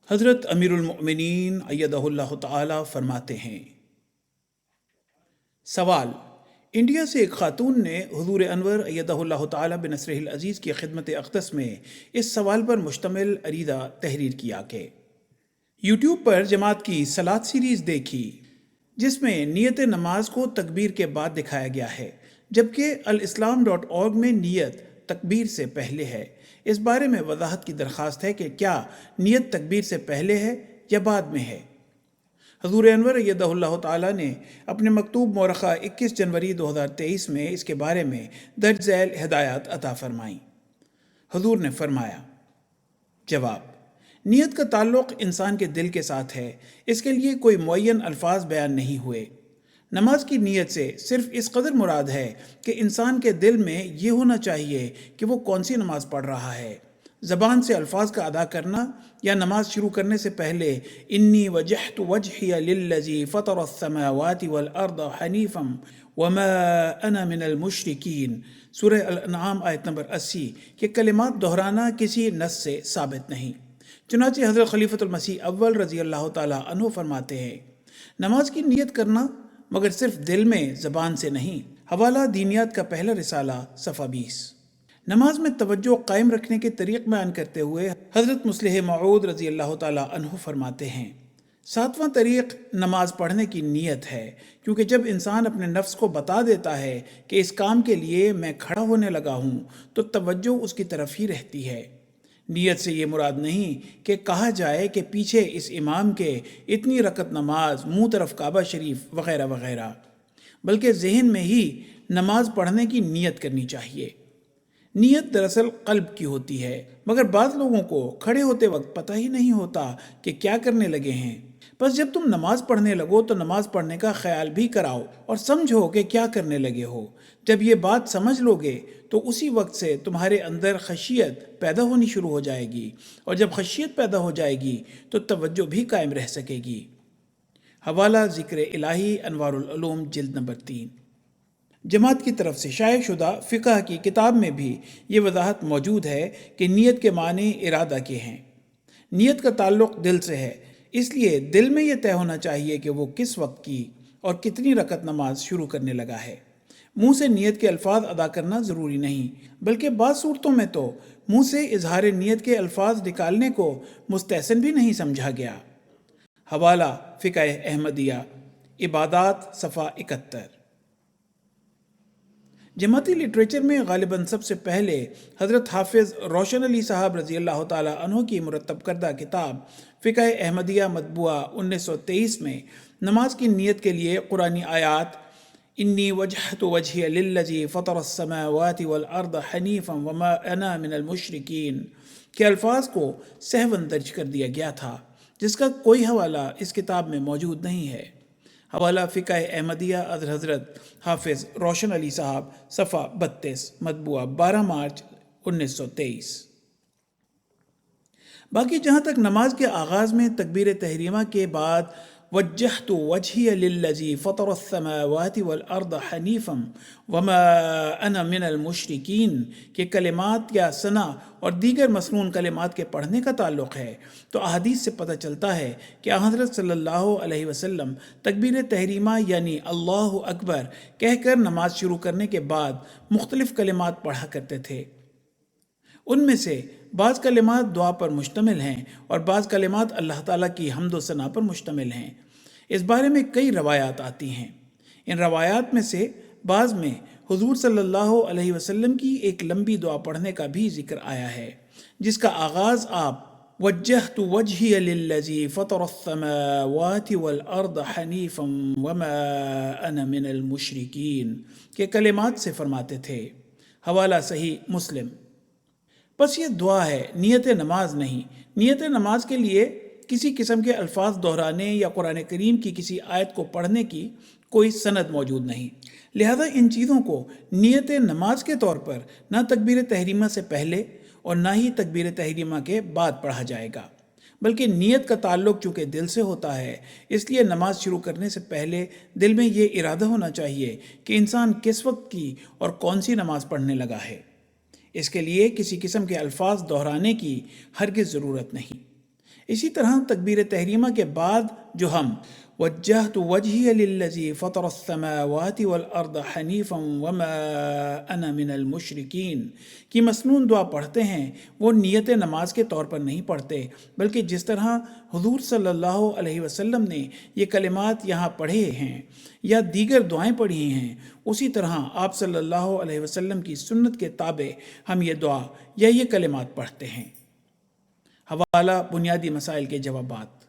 حضرت امیر المؤمنین ایدہ اللہ تعالی فرماتے ہیں، سوال: انڈیا سے ایک خاتون نے حضور انور ایدہ اللہ تعالی بنصرہ العزیز کی خدمت اقدس میں اس سوال پر مشتمل عریضہ تحریر کیا کہ یوٹیوب پر جماعت کی صلاۃ سیریز دیکھی جس میں نیت نماز کو تکبیر کے بعد دکھایا گیا ہے، جبکہ الاسلام.org میں نیت تکبیر سے پہلے ہے۔ اس بارے میں وضاحت کی درخواست ہے کہ کیا نیت تکبیر سے پہلے ہے یا بعد میں ہے؟ حضور انور ایدہ اللہ تعالیٰ نے اپنے مکتوب مورخہ 21 جنوری 2023 میں اس کے بارے میں درج ذیل ہدایات عطا فرمائیں۔ حضور نے فرمایا: جواب: نیت کا تعلق انسان کے دل کے ساتھ ہے، اس کے لیے کوئی معین الفاظ بیان نہیں ہوئے۔ نماز کی نیت سے صرف اس قدر مراد ہے کہ انسان کے دل میں یہ ہونا چاہیے کہ وہ کون سی نماز پڑھ رہا ہے۔ زبان سے الفاظ کا ادا کرنا یا نماز شروع کرنے سے پہلے انی وجہت وجہی للذی فطر السماوات والارض حنیفا وما انا من المشرکین، سورہ الانعام آیت نمبر 80 کے کلمات دہرانا کسی نص سے ثابت نہیں۔ چنانچہ حضرت خلیفۃ المسیح اول رضی اللہ تعالی عنہ فرماتے ہیں، نماز کی نیت کرنا مگر صرف دل میں، زبان سے نہیں۔ حوالہ دینیات کا پہلا رسالہ صفحہ 20۔ نماز میں توجہ قائم رکھنے کے طریق بیان کرتے ہوئے حضرت مصلح موعود رضی اللہ تعالی عنہ فرماتے ہیں، 7واں طریق نماز پڑھنے کی نیت ہے، کیونکہ جب انسان اپنے نفس کو بتا دیتا ہے کہ اس کام کے لیے میں کھڑا ہونے لگا ہوں تو توجہ اس کی طرف ہی رہتی ہے۔ نیت سے یہ مراد نہیں کہ کہا جائے کہ پیچھے اس امام کے اتنی رکعت نماز، منہ طرف کعبہ شریف وغیرہ وغیرہ، بلکہ ذہن میں ہی نماز پڑھنے کی نیت کرنی چاہیے۔ نیت دراصل قلب کی ہوتی ہے، مگر بعض لوگوں کو کھڑے ہوتے وقت پتہ ہی نہیں ہوتا کہ کیا کرنے لگے ہیں۔ بس جب تم نماز پڑھنے لگو تو نماز پڑھنے کا خیال بھی کراؤ اور سمجھو کہ کیا کرنے لگے ہو۔ جب یہ بات سمجھ لو گے تو اسی وقت سے تمہارے اندر خشیت پیدا ہونی شروع ہو جائے گی، اور جب خشیت پیدا ہو جائے گی تو توجہ بھی قائم رہ سکے گی۔ حوالہ ذکر الہی انوار العلوم جلد نمبر 3۔ جماعت کی طرف سے شائع شدہ فقہ کی کتاب میں بھی یہ وضاحت موجود ہے کہ نیت کے معنی ارادہ کے ہیں۔ نیت کا تعلق دل سے ہے، اس لیے دل میں یہ طے ہونا چاہیے کہ وہ کس وقت کی اور کتنی رکعت نماز شروع کرنے لگا ہے۔ منہ سے نیت کے الفاظ ادا کرنا ضروری نہیں، بلکہ بعض صورتوں میں تو منہ سے اظہار نیت کے الفاظ نکالنے کو مستحسن بھی نہیں سمجھا گیا۔ حوالہ فقہ احمدیہ عبادات صفحہ 71۔ جماعتی لٹریچر میں غالباً سب سے پہلے حضرت حافظ روشن علی صاحب رضی اللہ تعالی عنہ کی مرتب کردہ کتاب فقہ احمدیہ مطبوعہ 1923 میں نماز کی نیت کے لیے قرآنی آیات انی وجہت وجہی للذی فطر السماوات والارض حنیفا وما انا من المشرکین کے الفاظ کو سہواً درج کر دیا گیا تھا، جس کا کوئی حوالہ اس کتاب میں موجود نہیں ہے۔ حوالہ فقہ احمدیہ حضرت حافظ روشن علی صاحب صفحہ 32 مطبوعہ 12 مارچ 1923۔ باقی جہاں تک نماز کے آغاز میں تکبیر تحریمہ کے بعد وجہت وجہی للذی فطر السماوات والارض حنیفا وما انا من المشرکین کے کلمات یا ثنا اور دیگر مسنون کلمات کے پڑھنے کا تعلق ہے تو احادیث سے پتہ چلتا ہے کہ حضرت صلی اللہ علیہ وسلم تکبیر تحریمہ یعنی اللہ اکبر کہہ کر نماز شروع کرنے کے بعد مختلف کلمات پڑھا کرتے تھے۔ ان میں سے بعض کلمات دعا پر مشتمل ہیں اور بعض کلمات اللہ تعالیٰ کی حمد و ثنا پر مشتمل ہیں۔ اس بارے میں کئی روایات آتی ہیں۔ ان روایات میں سے بعض میں حضور صلی اللہ علیہ وسلم کی ایک لمبی دعا پڑھنے کا بھی ذکر آیا ہے، جس کا آغاز آپ وجہت وجہی للذی فطر السماوات والارض حنیفا وما انا من المشرکین کے کلمات سے فرماتے تھے۔ حوالہ صحیح مسلم۔ بس یہ دعا ہے، نیت نماز نہیں۔ نیت نماز کے لیے کسی قسم کے الفاظ دہرانے یا قرآن کریم کی کسی آیت کو پڑھنے کی کوئی سند موجود نہیں، لہذا ان چیزوں کو نیت نماز کے طور پر نہ تکبیر تحریمہ سے پہلے اور نہ ہی تکبیر تحریمہ کے بعد پڑھا جائے گا، بلکہ نیت کا تعلق چونکہ دل سے ہوتا ہے، اس لیے نماز شروع کرنے سے پہلے دل میں یہ ارادہ ہونا چاہیے کہ انسان کس وقت کی اور کون سی نماز پڑھنے لگا ہے۔ اس کے لیے کسی قسم کے الفاظ دہرانے کی ہرگز ضرورت نہیں۔ اسی طرح تکبیر تحریمہ کے بعد جو ہم وجہت وجہی للذی فطر السماوات والارض حنیفا وما انا من المشرکین کی مسنون دعا پڑھتے ہیں وہ نیت نماز کے طور پر نہیں پڑھتے، بلکہ جس طرح حضور صلی اللہ علیہ وسلم نے یہ کلمات یہاں پڑھے ہیں یا دیگر دعائیں پڑھی ہیں، اسی طرح آپ صلی اللہ علیہ وسلم کی سنت کے تابع ہم یہ دعا یا یہ کلمات پڑھتے ہیں۔ حوالہ بنیادی مسائل کے جوابات۔